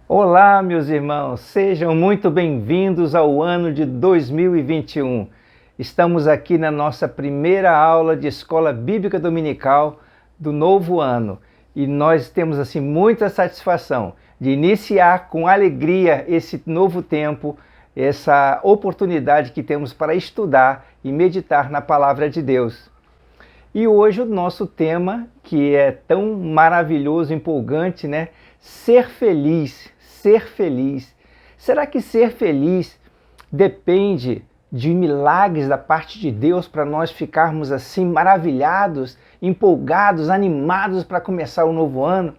Olá, meus irmãos, sejam muito bem-vindos ao ano de 2021. Estamos aqui na nossa primeira aula de Escola Bíblica Dominical do novo ano e nós temos assim muita satisfação de iniciar com alegria esse novo tempo, essa oportunidade que temos para estudar e meditar na Palavra de Deus. E hoje o nosso tema, que é tão maravilhoso, empolgante, né? Ser feliz, ser feliz. Será que ser feliz depende de milagres da parte de Deus para nós ficarmos assim maravilhados, empolgados, animados para começar o novo ano?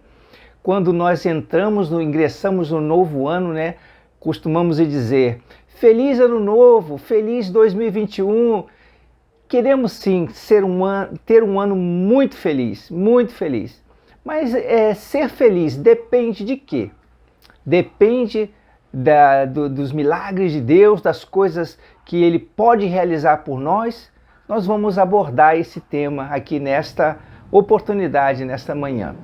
Quando nós ingressamos no novo ano, né? Costumamos dizer: Feliz Ano Novo, Feliz 2021. Queremos sim ter um ano muito feliz, muito feliz. Mas ser feliz depende de quê? Depende dos milagres de Deus, das coisas que Ele pode realizar por nós. Nós vamos abordar esse tema aqui nesta oportunidade, nesta manhã.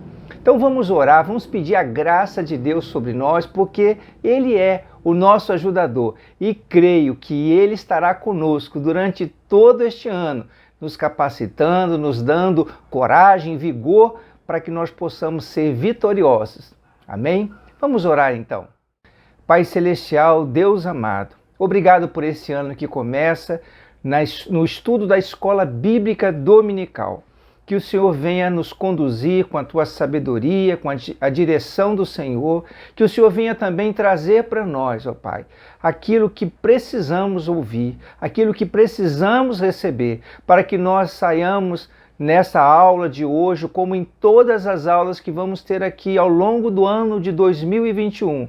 Então vamos orar, vamos pedir a graça de Deus sobre nós, porque Ele é o nosso ajudador e creio que Ele estará conosco durante todo este ano, nos capacitando, nos dando coragem, vigor, para que nós possamos ser vitoriosos. Amém? Vamos orar então. Pai Celestial, Deus amado, obrigado por esse ano que começa no estudo da Escola Bíblica Dominical. Que o Senhor venha nos conduzir com a tua sabedoria, com a direção do Senhor. Que o Senhor venha também trazer para nós, ó Pai, aquilo que precisamos ouvir, aquilo que precisamos receber, para que nós saiamos nessa aula de hoje, como em todas as aulas que vamos ter aqui ao longo do ano de 2021.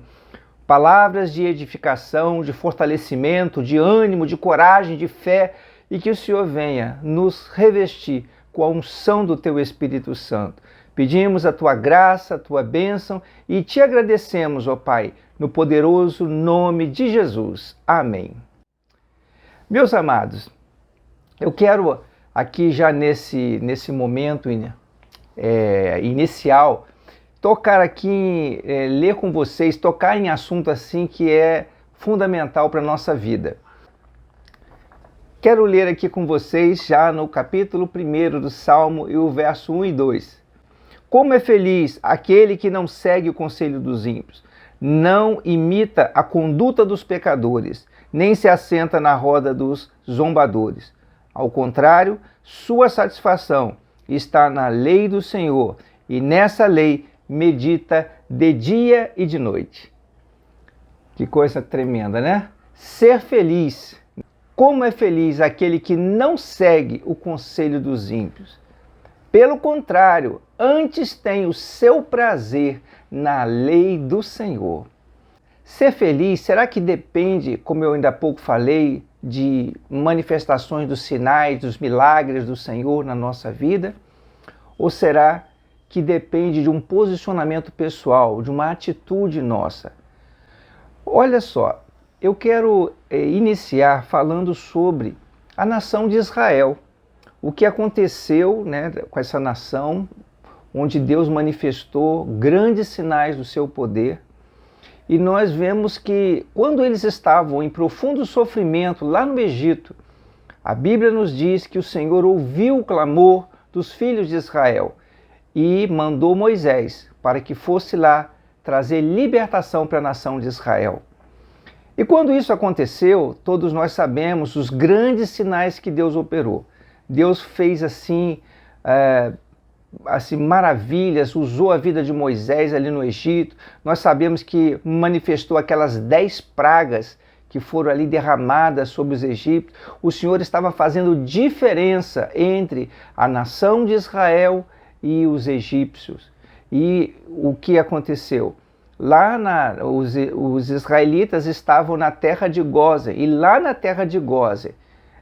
Palavras de edificação, de fortalecimento, de ânimo, de coragem, de fé, e que o Senhor venha nos revestir com a unção do Teu Espírito Santo. Pedimos a Tua graça, a Tua bênção e te agradecemos, ó Pai, no poderoso nome de Jesus. Amém. Meus amados, eu quero aqui já nesse momento inicial, tocar aqui, ler com vocês, tocar em assunto assim que é fundamental para a nossa vida. Quero ler aqui com vocês já no capítulo 1 do Salmo e o verso 1 e 2. Como é feliz aquele que não segue o conselho dos ímpios, não imita a conduta dos pecadores, nem se assenta na roda dos zombadores. Ao contrário, sua satisfação está na lei do Senhor, e nessa lei medita de dia e de noite. Que coisa tremenda, né? Ser feliz. Como é feliz aquele que não segue o conselho dos ímpios. Pelo contrário, antes tem o seu prazer na lei do Senhor. Ser feliz, será que depende, como eu ainda há pouco falei, de manifestações dos sinais, dos milagres do Senhor na nossa vida? Ou será que depende de um posicionamento pessoal, de uma atitude nossa? Olha só. Eu quero iniciar falando sobre a nação de Israel. O que aconteceu, né, com essa nação, onde Deus manifestou grandes sinais do seu poder. E nós vemos que quando eles estavam em profundo sofrimento lá no Egito, a Bíblia nos diz que o Senhor ouviu o clamor dos filhos de Israel e mandou Moisés para que fosse lá trazer libertação para a nação de Israel. E quando isso aconteceu, todos nós sabemos os grandes sinais que Deus operou. Deus fez assim maravilhas, usou a vida de Moisés ali no Egito. Nós sabemos que manifestou aquelas 10 pragas que foram ali derramadas sobre os egípcios. O Senhor estava fazendo diferença entre a nação de Israel e os egípcios. E o que aconteceu? Lá os israelitas estavam na terra de Gósen, e lá na terra de Gósen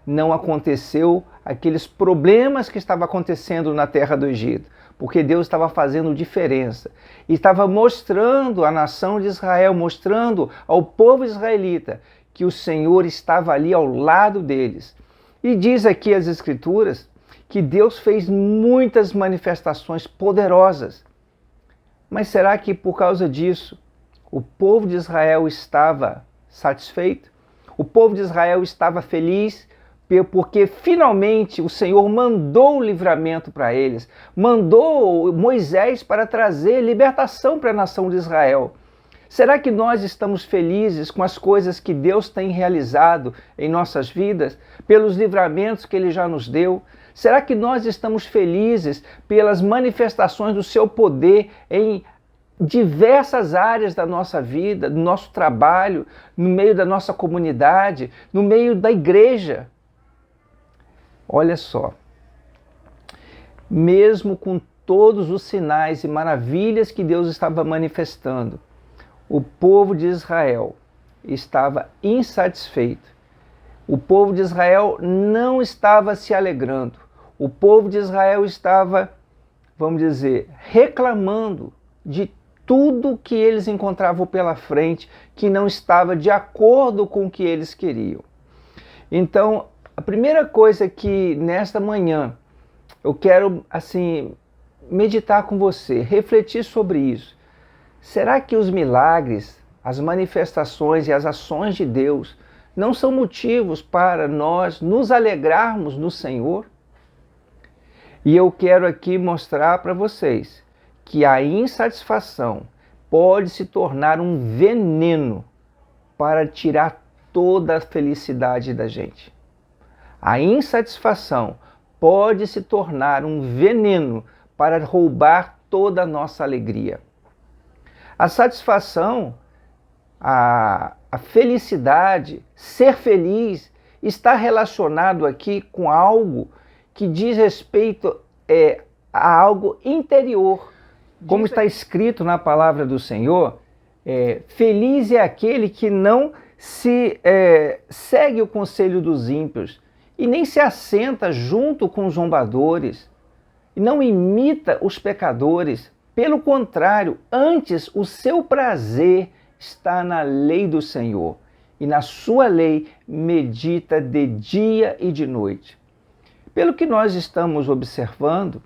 não aconteceu aqueles problemas que estavam acontecendo na terra do Egito, porque Deus estava fazendo diferença. E estava mostrando à nação de Israel, mostrando ao povo israelita que o Senhor estava ali ao lado deles. E diz aqui as Escrituras que Deus fez muitas manifestações poderosas. Mas será que por causa disso O povo de Israel estava satisfeito, o povo de Israel estava feliz, porque finalmente o Senhor mandou o livramento para eles, mandou Moisés para trazer libertação para a nação de Israel. Será que nós estamos felizes com as coisas que Deus tem realizado em nossas vidas, pelos livramentos que Ele já nos deu? Será que nós estamos felizes pelas manifestações do seu poder em diversas áreas da nossa vida, do nosso trabalho, no meio da nossa comunidade, no meio da igreja? Olha só, mesmo com todos os sinais e maravilhas que Deus estava manifestando, o povo de Israel estava insatisfeito. O povo de Israel não estava se alegrando. O povo de Israel estava, vamos dizer, reclamando de tudo que eles encontravam pela frente, que não estava de acordo com o que eles queriam. Então, a primeira coisa que nesta manhã eu quero meditar com você, refletir sobre isso. Será que os milagres, as manifestações e as ações de Deus não são motivos para nós nos alegrarmos no Senhor? E eu quero aqui mostrar para vocês que a insatisfação pode se tornar um veneno para tirar toda a felicidade da gente. A insatisfação pode se tornar um veneno para roubar toda a nossa alegria. A satisfação, a felicidade, ser feliz, está relacionado aqui com algo que diz respeito a algo interior. Como está escrito na palavra do Senhor, feliz é aquele que não segue o conselho dos ímpios, e nem se assenta junto com os zombadores, e não imita os pecadores. Pelo contrário, antes o seu prazer está na lei do Senhor, e na sua lei medita de dia e de noite. Pelo que nós estamos observando,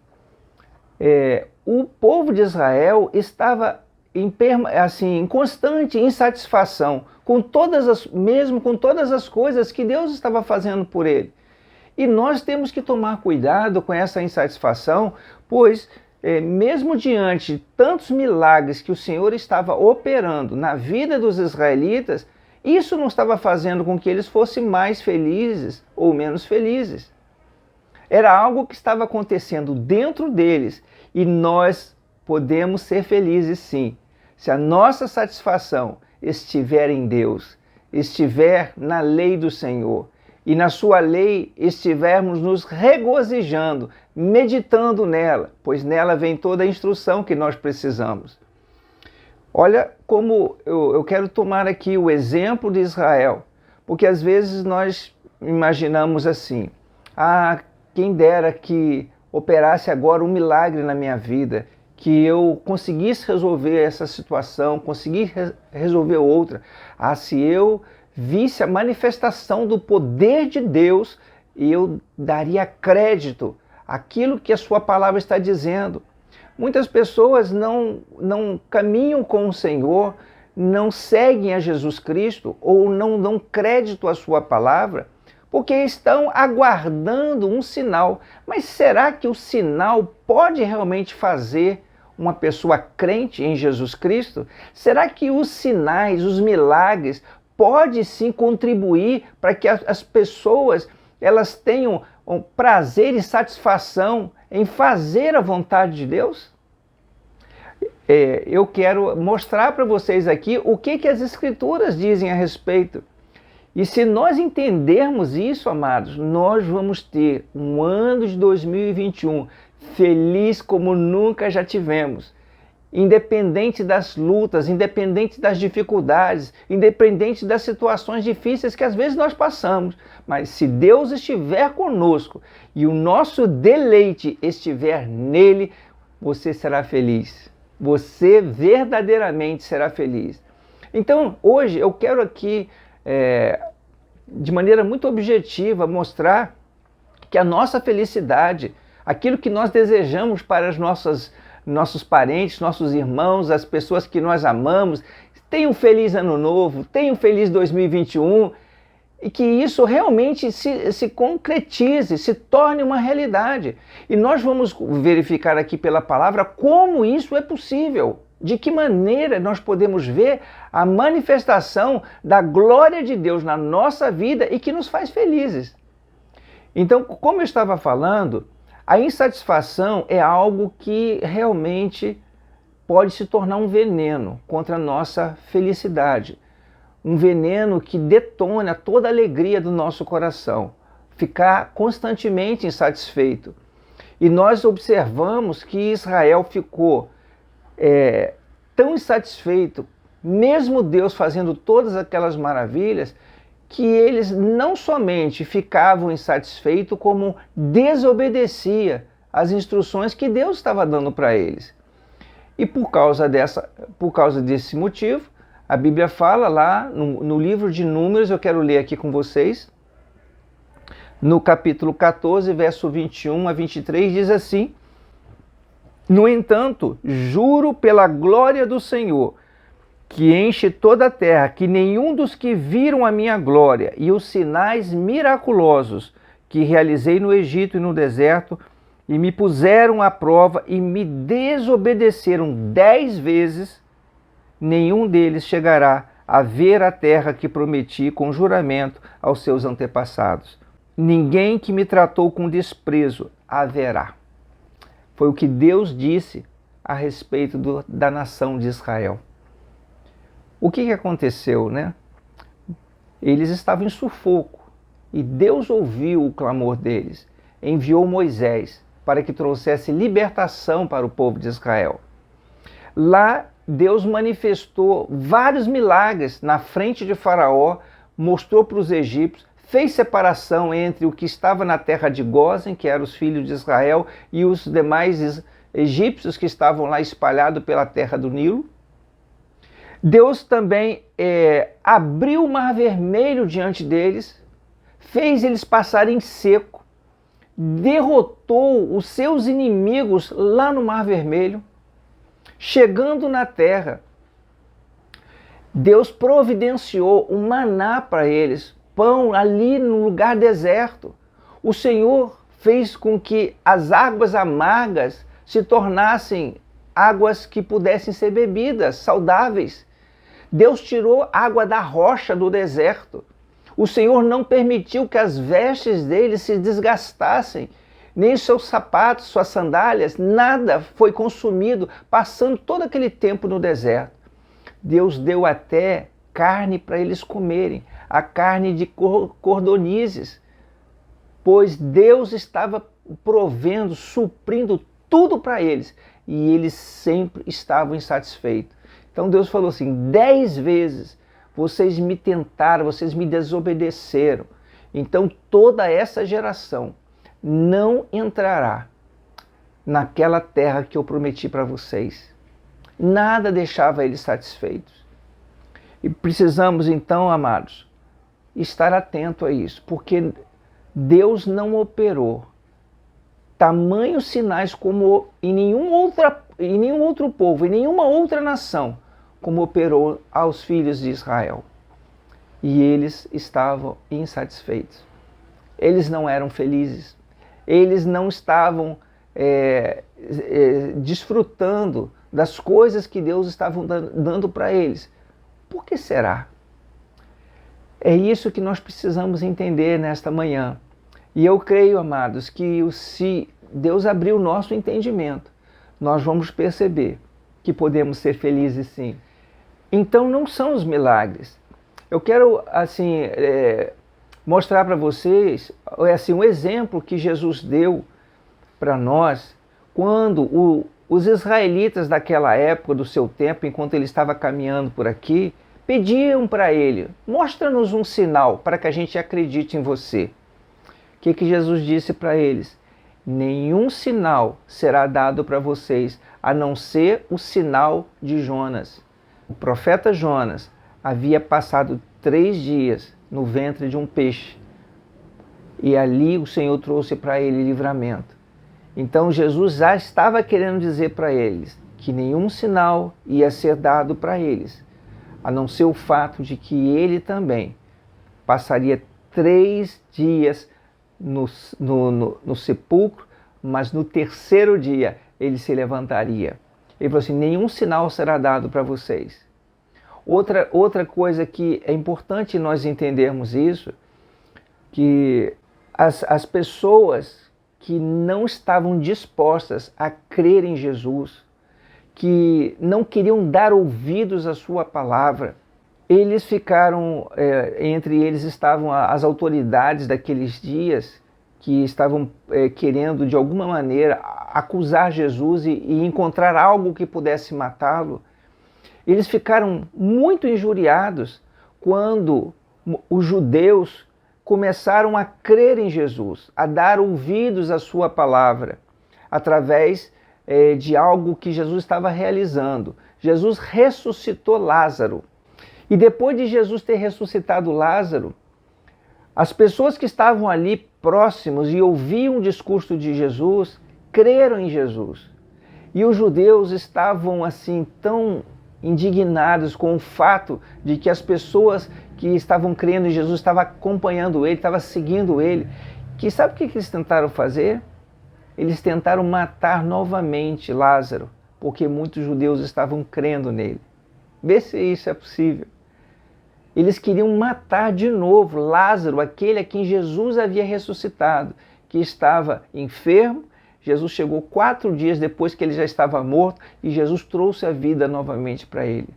o povo de Israel estava em constante insatisfação, mesmo com todas as coisas que Deus estava fazendo por ele. E nós temos que tomar cuidado com essa insatisfação, pois mesmo diante de tantos milagres que o Senhor estava operando na vida dos israelitas, isso não estava fazendo com que eles fossem mais felizes ou menos felizes. Era algo que estava acontecendo dentro deles, e nós podemos ser felizes sim, se a nossa satisfação estiver em Deus, estiver na lei do Senhor, e na sua lei estivermos nos regozijando, meditando nela, pois nela vem toda a instrução que nós precisamos. Olha como eu quero tomar aqui o exemplo de Israel, porque às vezes nós imaginamos assim: quem dera que operasse agora um milagre na minha vida, que eu conseguisse resolver essa situação, conseguisse resolver outra. Se eu visse a manifestação do poder de Deus, eu daria crédito àquilo que a sua palavra está dizendo. Muitas pessoas não caminham com o Senhor, não seguem a Jesus Cristo ou não dão crédito à sua palavra, porque estão aguardando um sinal. Mas será que o sinal pode realmente fazer uma pessoa crente em Jesus Cristo? Será que os sinais, os milagres, pode sim contribuir para que as pessoas elas tenham prazer e satisfação em fazer a vontade de Deus? Eu quero mostrar para vocês aqui o que as Escrituras dizem a respeito. E se nós entendermos isso, amados, nós vamos ter um ano de 2021 feliz como nunca já tivemos. Independente das lutas, independente das dificuldades, independente das situações difíceis que às vezes nós passamos. Mas se Deus estiver conosco e o nosso deleite estiver nele, você será feliz. Você verdadeiramente será feliz. Então, hoje eu quero aqui, de maneira muito objetiva, mostrar que a nossa felicidade, aquilo que nós desejamos para nossos parentes, nossos irmãos, as pessoas que nós amamos, tenha um feliz ano novo, tenha um feliz 2021 e que isso realmente se concretize, se torne uma realidade. E nós vamos verificar aqui pela palavra como isso é possível. De que maneira nós podemos ver a manifestação da glória de Deus na nossa vida e que nos faz felizes. Então, como eu estava falando, a insatisfação é algo que realmente pode se tornar um veneno contra a nossa felicidade. Um veneno que detona toda a alegria do nosso coração. Ficar constantemente insatisfeito. E nós observamos que Israel ficou tão insatisfeito, mesmo Deus fazendo todas aquelas maravilhas, que eles não somente ficavam insatisfeitos, como desobedecia as instruções que Deus estava dando para eles. E por causa desse motivo, a Bíblia fala lá no livro de Números, eu quero ler aqui com vocês, no capítulo 14, verso 21 a 23, diz assim: no entanto, juro pela glória do Senhor, que enche toda a terra, que nenhum dos que viram a minha glória e os sinais miraculosos que realizei no Egito e no deserto, e me puseram à prova e me desobedeceram 10 vezes, nenhum deles chegará a ver a terra que prometi com juramento aos seus antepassados. Ninguém que me tratou com desprezo haverá. Foi o que Deus disse a respeito da nação de Israel. O que aconteceu, né? Eles estavam em sufoco e Deus ouviu o clamor deles. Enviou Moisés para que trouxesse libertação para o povo de Israel. Lá, Deus manifestou vários milagres na frente de Faraó, mostrou para os egípcios, fez separação entre o que estava na terra de Gósen, que eram os filhos de Israel, e os demais egípcios que estavam lá espalhados pela terra do Nilo. Deus também abriu o Mar Vermelho diante deles, fez eles passarem seco, derrotou os seus inimigos lá no Mar Vermelho. Chegando na terra, Deus providenciou um maná para eles, pão ali no lugar deserto. O Senhor fez com que as águas amargas se tornassem águas que pudessem ser bebidas, saudáveis. Deus tirou água da rocha do deserto. O Senhor não permitiu que as vestes deles se desgastassem, nem os seus sapatos, suas sandálias, nada foi consumido, passando todo aquele tempo no deserto. Deus deu até carne para eles comerem, a carne de cordonizes, pois Deus estava provendo, suprindo tudo para eles, e eles sempre estavam insatisfeitos. Então Deus falou assim: 10 vezes vocês me tentaram, vocês me desobedeceram, então toda essa geração não entrará naquela terra que eu prometi para vocês. Nada deixava eles satisfeitos. E precisamos então, amados, estar atento a isso, porque Deus não operou tamanhos sinais como em nenhum outro povo, em nenhuma outra nação, como operou aos filhos de Israel. E eles estavam insatisfeitos. Eles não eram felizes. Eles não estavam desfrutando das coisas que Deus estava dando para eles. Por que será? É isso que nós precisamos entender nesta manhã. E eu creio, amados, que se Deus abrir o nosso entendimento, nós vamos perceber que podemos ser felizes sim. Então não são os milagres. Eu quero mostrar para vocês um exemplo que Jesus deu para nós quando os israelitas daquela época, do seu tempo, enquanto ele estava caminhando por aqui, pediam para ele: mostra-nos um sinal para que a gente acredite em você. O que Jesus disse para eles? Nenhum sinal será dado para vocês, a não ser o sinal de Jonas. O profeta Jonas havia passado 3 dias no ventre de um peixe. E ali o Senhor trouxe para ele livramento. Então Jesus já estava querendo dizer para eles que nenhum sinal ia ser dado para eles, a não ser o fato de que ele também passaria 3 dias no sepulcro, mas no terceiro dia ele se levantaria. Ele falou assim: nenhum sinal será dado para vocês. Outra coisa que é importante nós entendermos isso, que as pessoas que não estavam dispostas a crer em Jesus, que não queriam dar ouvidos à sua palavra, eles ficaram, entre eles estavam as autoridades daqueles dias, que estavam querendo de alguma maneira acusar Jesus e encontrar algo que pudesse matá-lo. Eles ficaram muito injuriados quando os judeus começaram a crer em Jesus, a dar ouvidos à sua palavra, através de algo que Jesus estava realizando. Jesus ressuscitou Lázaro. E depois de Jesus ter ressuscitado Lázaro, as pessoas que estavam ali próximos e ouviam o discurso de Jesus, creram em Jesus. E os judeus estavam assim tão indignados com o fato de que as pessoas que estavam crendo em Jesus estavam acompanhando ele, estavam seguindo ele, que sabe o que eles tentaram fazer? Eles tentaram matar novamente Lázaro, porque muitos judeus estavam crendo nele. Vê se isso é possível. Eles queriam matar de novo Lázaro, aquele a quem Jesus havia ressuscitado, que estava enfermo. Jesus chegou 4 dias depois que ele já estava morto e Jesus trouxe a vida novamente para ele.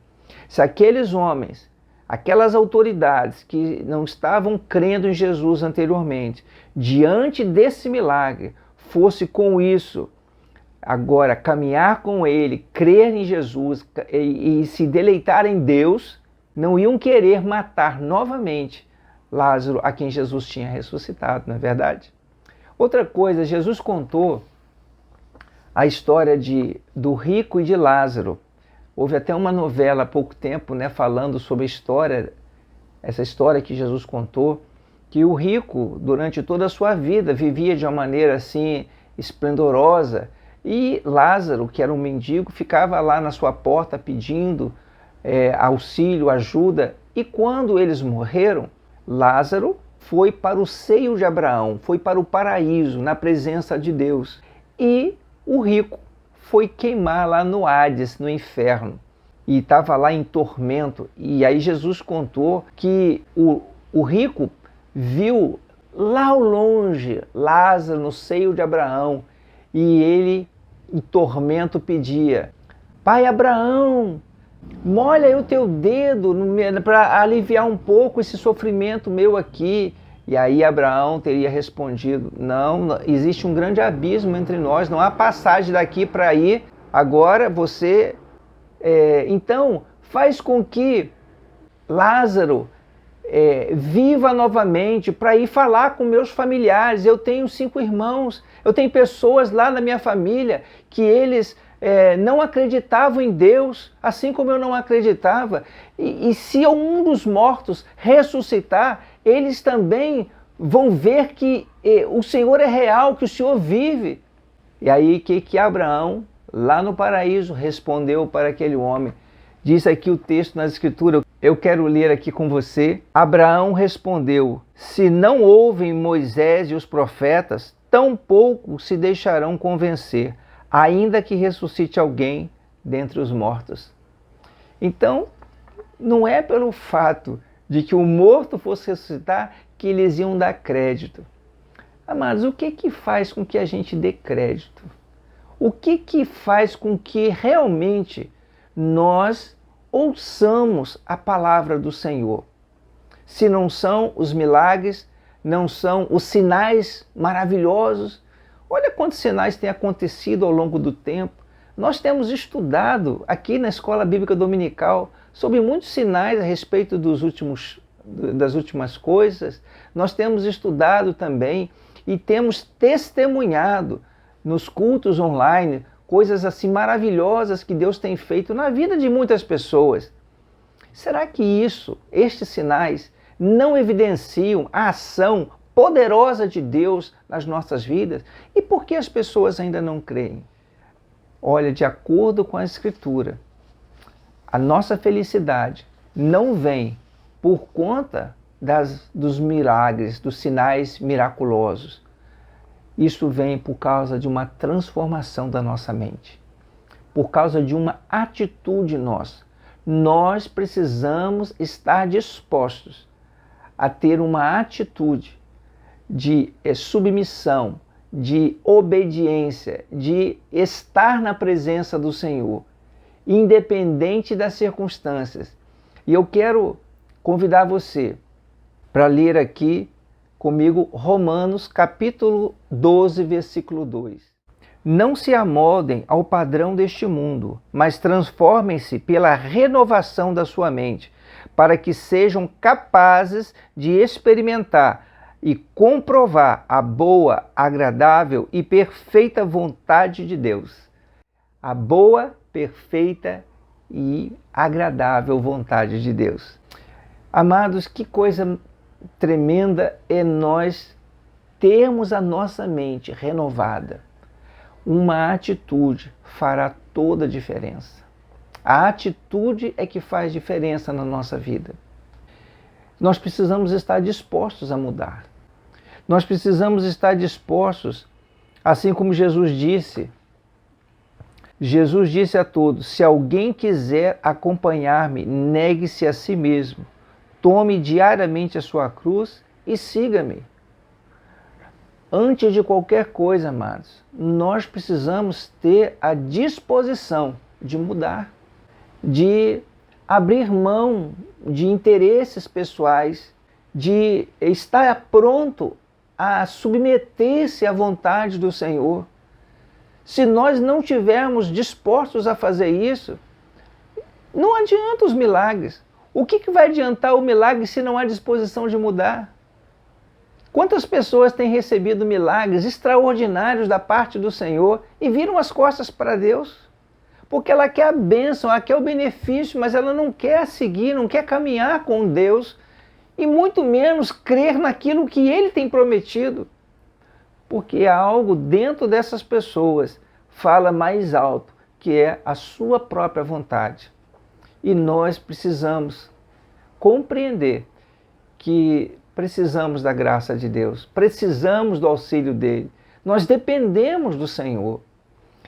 Se aqueles homens, aquelas autoridades que não estavam crendo em Jesus anteriormente, diante desse milagre, fosse com isso agora caminhar com ele, crer em Jesus e se deleitar em Deus, não iam querer matar novamente Lázaro, a quem Jesus tinha ressuscitado, não é verdade? Outra coisa, Jesus contou a história do rico e de Lázaro. Houve até uma novela há pouco tempo, falando sobre a história, essa história que Jesus contou, que o rico, durante toda a sua vida, vivia de uma maneira assim esplendorosa, e Lázaro, que era um mendigo, ficava lá na sua porta pedindo auxílio, ajuda. E quando eles morreram, Lázaro foi para o seio de Abraão, foi para o paraíso, na presença de Deus. E o rico foi queimar lá no Hades, no inferno, e estava lá em tormento. E aí Jesus contou que o rico viu lá ao longe Lázaro no seio de Abraão, e ele em tormento pedia: Pai Abraão, molha aí o teu dedo para aliviar um pouco esse sofrimento meu aqui. E aí Abraão teria respondido: não, existe um grande abismo entre nós, não há passagem daqui para ir. Agora você, então, faz com que Lázaro viva novamente para ir falar com meus familiares. Eu tenho 5 irmãos, eu tenho pessoas lá na minha família que eles não acreditavam em Deus, assim como eu não acreditava. E se um dos mortos ressuscitar, eles também vão ver que o Senhor é real, que o Senhor vive. E aí que Abraão, lá no paraíso, respondeu para aquele homem? Diz aqui o texto na Escritura, eu quero ler aqui com você. Abraão respondeu: se não ouvem Moisés e os profetas, tampouco se deixarão convencer, ainda que ressuscite alguém dentre os mortos. Então, não é pelo fato de que o morto fosse ressuscitar que eles iam dar crédito. Amados, o que faz com que a gente dê crédito? O que faz com que realmente nós ouçamos a palavra do Senhor? Se não são os milagres, não são os sinais maravilhosos. Olha quantos sinais têm acontecido ao longo do tempo. Nós temos estudado aqui na Escola Bíblica Dominical sobre muitos sinais a respeito das últimas coisas. Nós temos estudado também e temos testemunhado nos cultos online coisas assim maravilhosas que Deus tem feito na vida de muitas pessoas. Será que estes sinais, não evidenciam a ação poderosa de Deus nas nossas vidas? E por que as pessoas ainda não creem? Olha, de acordo com a Escritura, a nossa felicidade não vem por conta dos milagres, dos sinais miraculosos. Isso vem por causa de uma transformação da nossa mente, por causa de uma atitude nossa. Nós precisamos estar dispostos a ter uma atitude de submissão, de obediência, de estar na presença do Senhor, independente das circunstâncias. E eu quero convidar você para ler aqui comigo Romanos capítulo 12, versículo 2. Não se amoldem ao padrão deste mundo, mas transformem-se pela renovação da sua mente, para que sejam capazes de experimentar e comprovar a boa, agradável e perfeita vontade de Deus. A boa, perfeita e agradável vontade de Deus. Amados, que coisa tremenda é nós termos a nossa mente renovada. Uma atitude fará toda a diferença. A atitude é que faz diferença na nossa vida. Nós precisamos estar dispostos a mudar. Nós precisamos estar dispostos, assim como Jesus disse. Jesus disse a todos: se alguém quiser acompanhar-me, negue-se a si mesmo. Tome diariamente a sua cruz e siga-me. Antes de qualquer coisa, amados, nós precisamos ter a disposição de mudar, de abrir mão de interesses pessoais, de estar pronto a submeter-se à vontade do Senhor. Se nós não estivermos dispostos a fazer isso, não adianta os milagres. O que vai adiantar o milagre se não há disposição de mudar? Quantas pessoas têm recebido milagres extraordinários da parte do Senhor e viram as costas para Deus? Porque ela quer a bênção, ela quer o benefício, mas ela não quer seguir, não quer caminhar com Deus e muito menos crer naquilo que Ele tem prometido. Porque há algo dentro dessas pessoas fala mais alto, que é a sua própria vontade. E nós precisamos compreender que precisamos da graça de Deus, precisamos do auxílio dele. Nós dependemos do Senhor.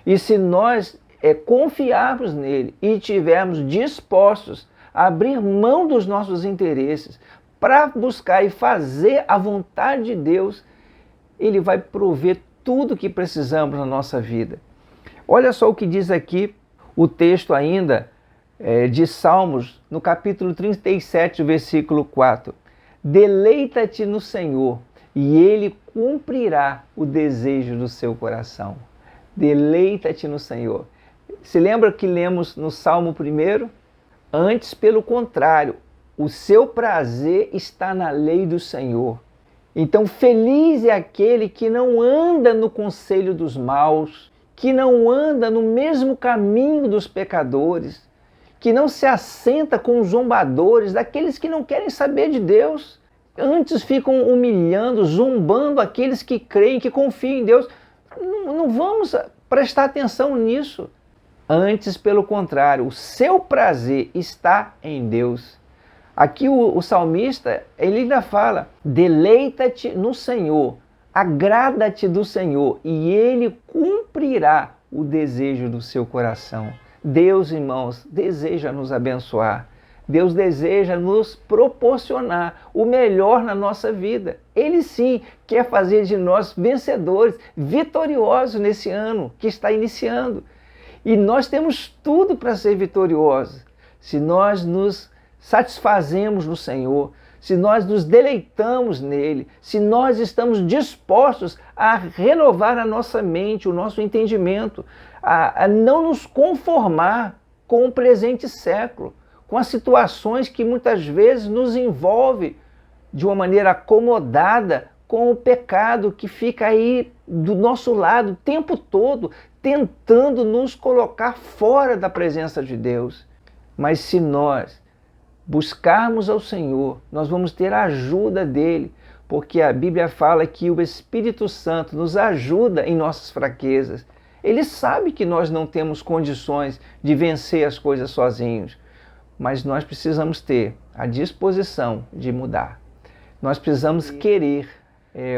E se nós confiarmos nele e estivermos dispostos a abrir mão dos nossos interesses para buscar e fazer a vontade de Deus, ele vai prover tudo o que precisamos na nossa vida. Olha só o que diz aqui o texto ainda de Salmos, no capítulo 37, versículo 4. Deleita-te no Senhor, e Ele cumprirá o desejo do seu coração. Deleita-te no Senhor. Se lembra que lemos no Salmo 1? Antes, pelo contrário, o seu prazer está na lei do Senhor. Então, feliz é aquele que não anda no conselho dos maus, que não anda no mesmo caminho dos pecadores, que não se assenta com os zombadores, daqueles que não querem saber de Deus. Antes ficam humilhando, zombando aqueles que creem, que confiam em Deus. Não vamos prestar atenção nisso. Antes, pelo contrário, o seu prazer está em Deus. Aqui o salmista, ele ainda fala: deleita-te no Senhor, agrada-te do Senhor, e Ele cumprirá o desejo do seu coração. Deus, irmãos, deseja nos abençoar. Deus deseja nos proporcionar o melhor na nossa vida. Ele sim quer fazer de nós vencedores, vitoriosos nesse ano que está iniciando. E nós temos tudo para ser vitoriosos. Se nós nos satisfazemos no Senhor, se nós nos deleitamos nele, se nós estamos dispostos a renovar a nossa mente, o nosso entendimento, a não nos conformar com o presente século, com as situações que muitas vezes nos envolvem de uma maneira acomodada com o pecado que fica aí do nosso lado o tempo todo, tentando nos colocar fora da presença de Deus. Mas se nós buscarmos ao Senhor, nós vamos ter a ajuda dele, porque a Bíblia fala que o Espírito Santo nos ajuda em nossas fraquezas. Ele sabe que nós não temos condições de vencer as coisas sozinhos, mas nós precisamos ter a disposição de mudar. Nós precisamos querer.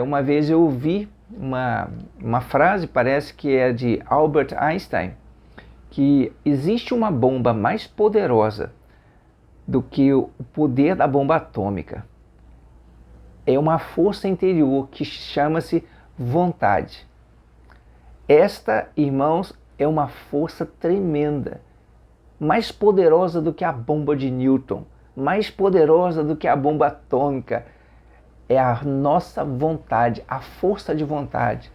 Uma vez eu ouvi uma frase, parece que é de Albert Einstein, que existe uma bomba mais poderosa do que o poder da bomba atômica. É uma força interior que chama-se vontade. Esta, irmãos, é uma força tremenda, mais poderosa do que a bomba de Newton, mais poderosa do que a bomba atômica. É a nossa vontade, a força de vontade.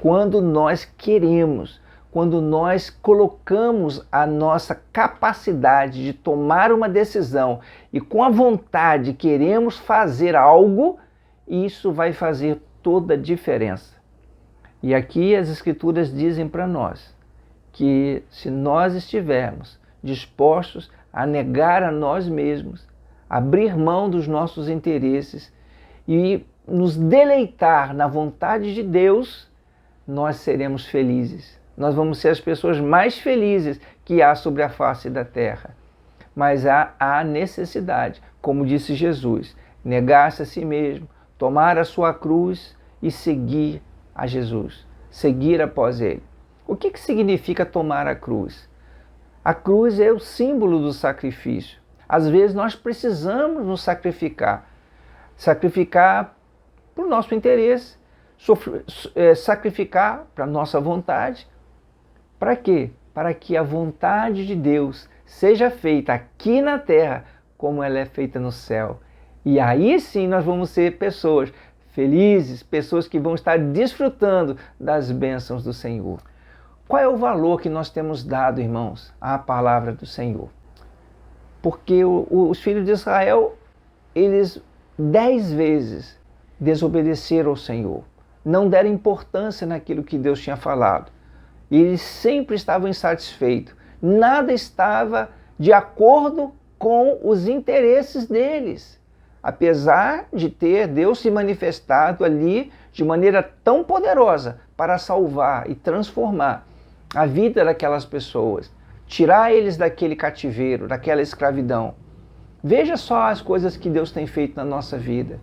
Quando nós queremos, quando nós colocamos a nossa capacidade de tomar uma decisão e com a vontade queremos fazer algo, isso vai fazer toda a diferença. E aqui as Escrituras dizem para nós que se nós estivermos dispostos a negar a nós mesmos, abrir mão dos nossos interesses e nos deleitar na vontade de Deus, nós seremos felizes. Nós vamos ser as pessoas mais felizes que há sobre a face da terra. Mas há necessidade, como disse Jesus, negar-se a si mesmo, tomar a sua cruz e seguir a Jesus, seguir após Ele. O que significa tomar a cruz? A cruz é o símbolo do sacrifício. Às vezes nós precisamos nos sacrificar para o nosso interesse, sacrificar para a nossa vontade. Para quê? Para que a vontade de Deus seja feita aqui na terra como ela é feita no céu. E aí sim nós vamos ser pessoas felizes, pessoas que vão estar desfrutando das bênçãos do Senhor. Qual é o valor que nós temos dado, irmãos, à palavra do Senhor? Porque os filhos de Israel, eles 10 vezes desobedeceram ao Senhor, não deram importância naquilo que Deus tinha falado. E eles sempre estavam insatisfeitos. Nada estava de acordo com os interesses deles. Apesar de ter Deus se manifestado ali de maneira tão poderosa para salvar e transformar a vida daquelas pessoas, tirar eles daquele cativeiro, daquela escravidão. Veja só as coisas que Deus tem feito na nossa vida.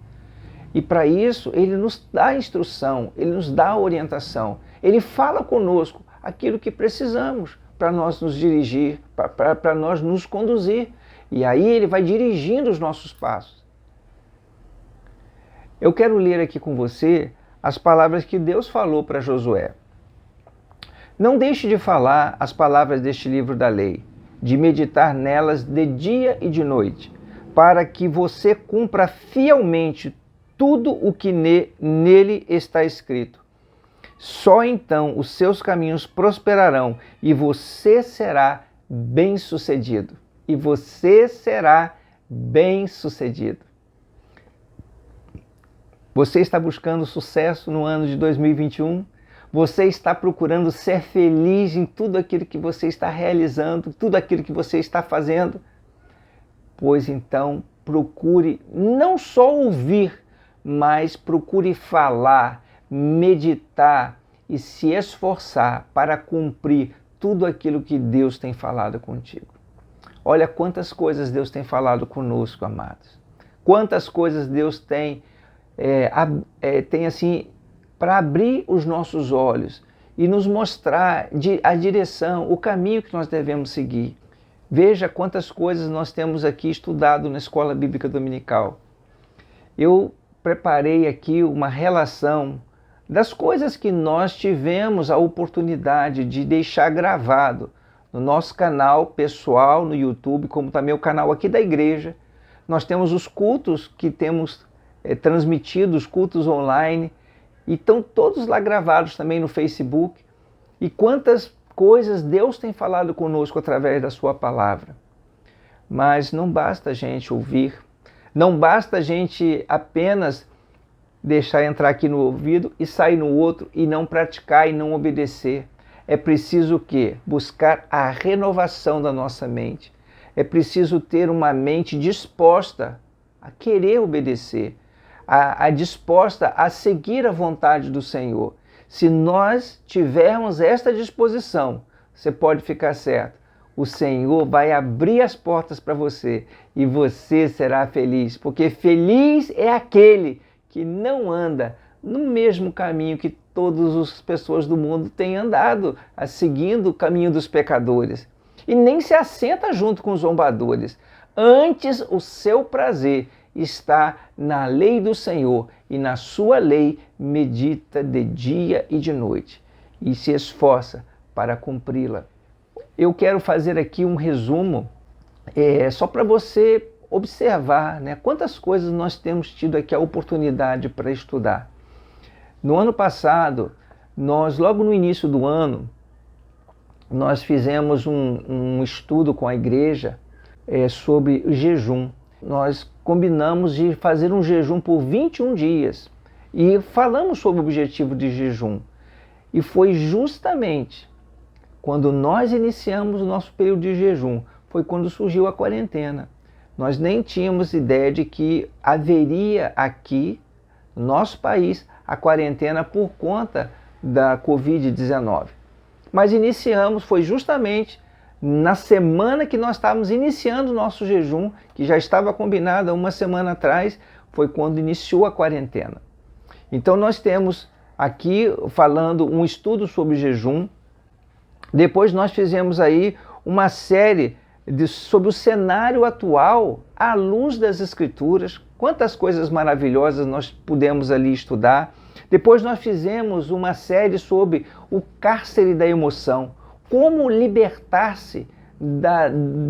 E para isso, Ele nos dá instrução, Ele nos dá orientação, Ele fala conosco aquilo que precisamos para nós nos dirigir, para nós nos conduzir. E aí Ele vai dirigindo os nossos passos. Eu quero ler aqui com você as palavras que Deus falou para Josué. Não deixe de falar as palavras deste livro da lei, de meditar nelas de dia e de noite, para que você cumpra fielmente tudo o que nele está escrito. Só então os seus caminhos prosperarão e você será bem-sucedido. E você será bem-sucedido. Você está buscando sucesso no ano de 2021? Você está procurando ser feliz em tudo aquilo que você está realizando, tudo aquilo que você está fazendo? Pois então procure não só ouvir, mas procure falar, meditar e se esforçar para cumprir tudo aquilo que Deus tem falado contigo. Olha quantas coisas Deus tem falado conosco, amados. Quantas coisas Deus tem assim para abrir os nossos olhos e nos mostrar a direção, o caminho que nós devemos seguir. Veja quantas coisas nós temos aqui estudado na Escola Bíblica Dominical. Eu preparei aqui uma relação das coisas que nós tivemos a oportunidade de deixar gravado no nosso canal pessoal no YouTube, como também o canal aqui da igreja. Nós temos os cultos que temos transmitido, os cultos online, e estão todos lá gravados também no Facebook. E quantas coisas Deus tem falado conosco através da sua palavra. Mas não basta a gente ouvir, não basta a gente apenas deixar entrar aqui no ouvido e sair no outro e não praticar e não obedecer. É preciso o quê? Buscar a renovação da nossa mente. É preciso ter uma mente disposta a querer obedecer, a disposta a seguir a vontade do Senhor. Se nós tivermos esta disposição, você pode ficar certo, o Senhor vai abrir as portas para você e você será feliz, porque feliz é aquele que não anda no mesmo caminho que todas as pessoas do mundo têm andado, seguindo o caminho dos pecadores, e nem se assenta junto com os zombadores. Antes, o seu prazer está na lei do Senhor, e na sua lei medita de dia e de noite, e se esforça para cumpri-la. Eu quero fazer aqui um resumo, só para você observar, né, quantas coisas nós temos tido aqui a oportunidade para estudar. No ano passado, logo no início do ano, nós fizemos um estudo com a igreja sobre o jejum. Nós combinamos de fazer um jejum por 21 dias e falamos sobre o objetivo de jejum. E foi justamente quando nós iniciamos o nosso período de jejum, foi quando surgiu a quarentena. Nós nem tínhamos ideia de que haveria aqui, no nosso país, a quarentena por conta da Covid-19. Mas iniciamos, foi justamente na semana que nós estávamos iniciando o nosso jejum, que já estava combinado há uma semana atrás, foi quando iniciou a quarentena. Então nós temos aqui falando um estudo sobre jejum. Depois nós fizemos aí uma série sobre o cenário atual à luz das Escrituras. Quantas coisas maravilhosas nós pudemos ali estudar. Depois nós fizemos uma série sobre o cárcere da emoção. Como libertar-se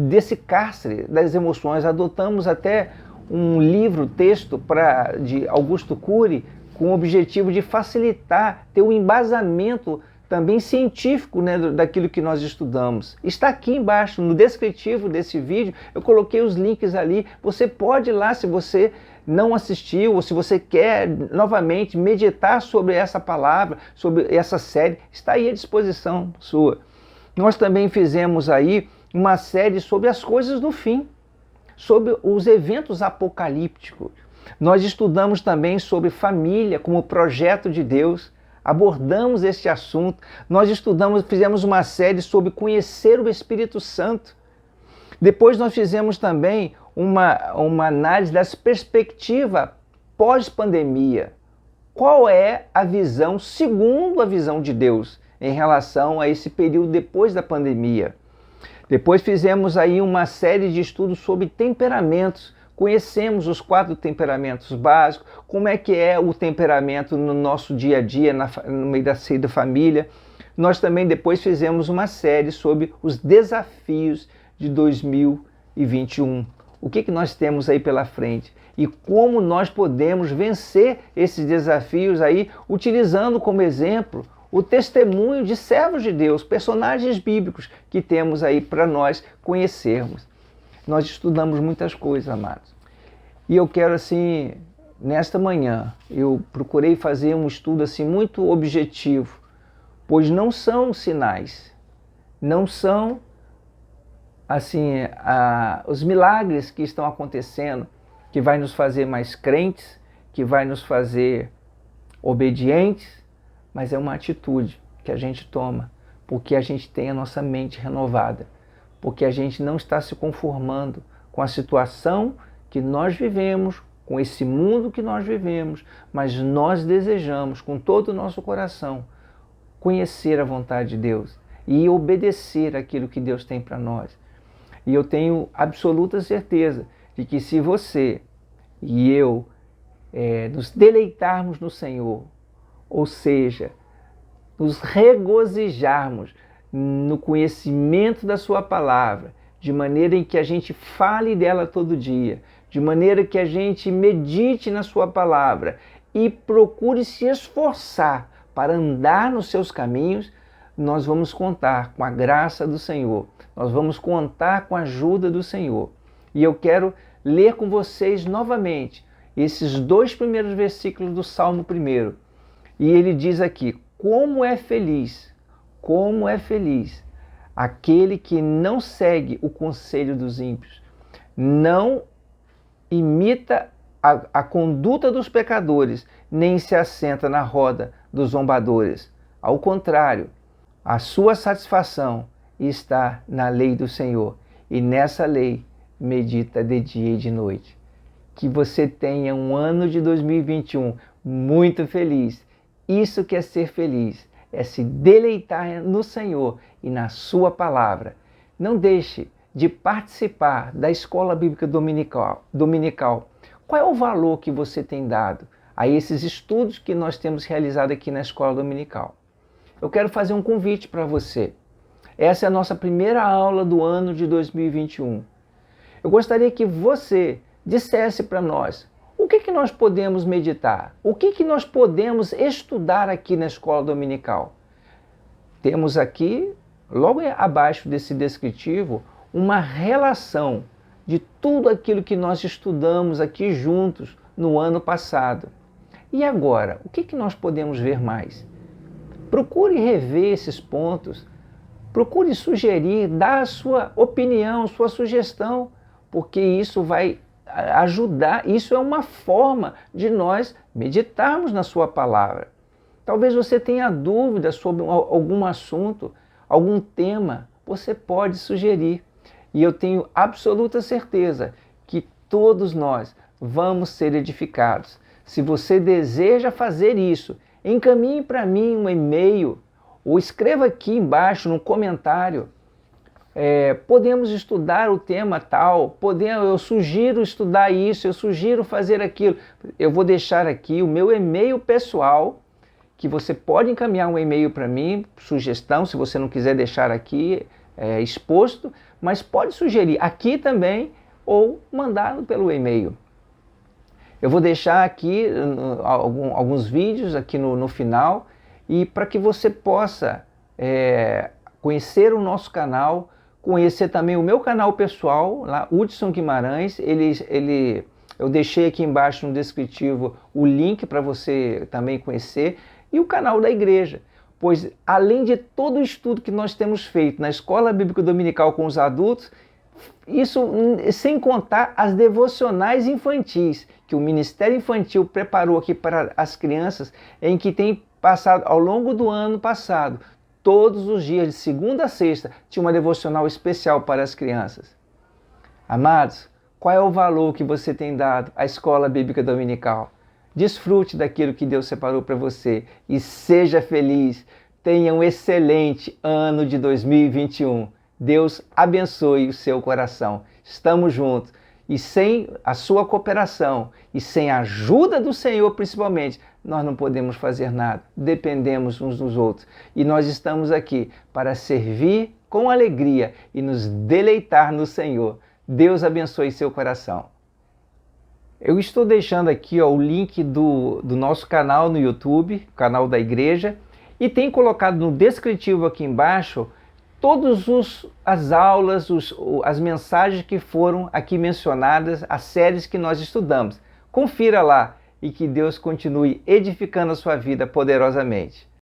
desse cárcere das emoções. Adotamos até um texto de Augusto Cury, com o objetivo de facilitar, ter um embasamento também científico, né, daquilo que nós estudamos. Está aqui embaixo, no descritivo desse vídeo, eu coloquei os links ali. Você pode ir lá, se você não assistiu, ou se você quer novamente meditar sobre essa palavra, sobre essa série, está aí à disposição sua. Nós também fizemos aí uma série sobre as coisas do fim, sobre os eventos apocalípticos. Nós estudamos também sobre família como projeto de Deus, abordamos este assunto. Nós fizemos uma série sobre conhecer o Espírito Santo. Depois nós fizemos também uma análise das perspectivas pós-pandemia. Qual é a visão, segundo a visão de Deus, em relação a esse período depois da pandemia? Depois fizemos aí uma série de estudos sobre temperamentos. Conhecemos os 4 temperamentos básicos, como é que é o temperamento no nosso dia a dia, no meio da família. Nós também depois fizemos uma série sobre os desafios de 2021. O que nós temos aí pela frente e como nós podemos vencer esses desafios aí, utilizando como exemplo o testemunho de servos de Deus, personagens bíblicos que temos aí para nós conhecermos. Nós estudamos muitas coisas, amados. E eu quero, assim, nesta manhã, eu procurei fazer um estudo assim muito objetivo, pois não são sinais, não são assim os milagres que estão acontecendo, que vai nos fazer mais crentes, que vai nos fazer obedientes, mas é uma atitude que a gente toma, porque a gente tem a nossa mente renovada, porque a gente não está se conformando com a situação que nós vivemos, com esse mundo que nós vivemos, mas nós desejamos com todo o nosso coração conhecer a vontade de Deus e obedecer aquilo que Deus tem para nós. E eu tenho absoluta certeza de que se você e eu nos deleitarmos no Senhor, ou seja, nos regozijarmos no conhecimento da sua palavra, de maneira em que a gente fale dela todo dia, de maneira que a gente medite na sua palavra e procure se esforçar para andar nos seus caminhos, nós vamos contar com a graça do Senhor, nós vamos contar com a ajuda do Senhor. E eu quero ler com vocês novamente esses 2 primeiros versículos do Salmo 1. E ele diz aqui: como é feliz aquele que não segue o conselho dos ímpios, não imita a conduta dos pecadores, nem se assenta na roda dos zombadores. Ao contrário, a sua satisfação está na lei do Senhor, e nessa lei medita de dia e de noite. Que você tenha um ano de 2021 muito feliz. Isso que é ser feliz, é se deleitar no Senhor e na sua palavra. Não deixe de participar da Escola Bíblica Dominical. Qual é o valor que você tem dado a esses estudos que nós temos realizado aqui na Escola Dominical? Eu quero fazer um convite para você. Essa é a nossa primeira aula do ano de 2021. Eu gostaria que você dissesse para nós o que nós podemos meditar, o que nós podemos estudar aqui na Escola Dominical. Temos aqui, logo abaixo desse descritivo, uma relação de tudo aquilo que nós estudamos aqui juntos no ano passado. E agora, o que nós podemos ver mais? Procure rever esses pontos, procure sugerir, dar a sua opinião, sua sugestão, porque isso vai ajudar, isso é uma forma de nós meditarmos na sua palavra. Talvez você tenha dúvida sobre algum assunto, algum tema, você pode sugerir. E eu tenho absoluta certeza que todos nós vamos ser edificados. Se você deseja fazer isso, encaminhe para mim um e-mail ou escreva aqui embaixo no comentário. Podemos estudar o tema tal, eu sugiro estudar isso, eu sugiro fazer aquilo. Eu vou deixar aqui o meu e-mail pessoal, que você pode encaminhar um e-mail para mim, sugestão, se você não quiser deixar aqui exposto, mas pode sugerir aqui também ou mandar pelo e-mail. Eu vou deixar aqui alguns vídeos aqui no final, e para que você possa conhecer o nosso canal, conhecer também o meu canal pessoal, lá, Hudson Guimarães. Eu deixei aqui embaixo no descritivo o link para você também conhecer, e o canal da igreja. Pois além de todo o estudo que nós temos feito na Escola Bíblica Dominical com os adultos, isso sem contar as devocionais infantis, que o Ministério Infantil preparou aqui para as crianças, em que tem passado ao longo do ano passado, todos os dias, de segunda a sexta, tinha uma devocional especial para as crianças. Amados, qual é o valor que você tem dado à Escola Bíblica Dominical? Desfrute daquilo que Deus separou para você e seja feliz. Tenha um excelente ano de 2021. Deus abençoe o seu coração. Estamos juntos. E sem a sua cooperação e sem a ajuda do Senhor, principalmente, nós não podemos fazer nada. Dependemos uns dos outros. E nós estamos aqui para servir com alegria e nos deleitar no Senhor. Deus abençoe seu coração. Eu estou deixando aqui o link do nosso canal no YouTube, canal da igreja, e tem colocado no descritivo aqui embaixo todas as aulas, as mensagens que foram aqui mencionadas, as séries que nós estudamos. Confira lá e que Deus continue edificando a sua vida poderosamente.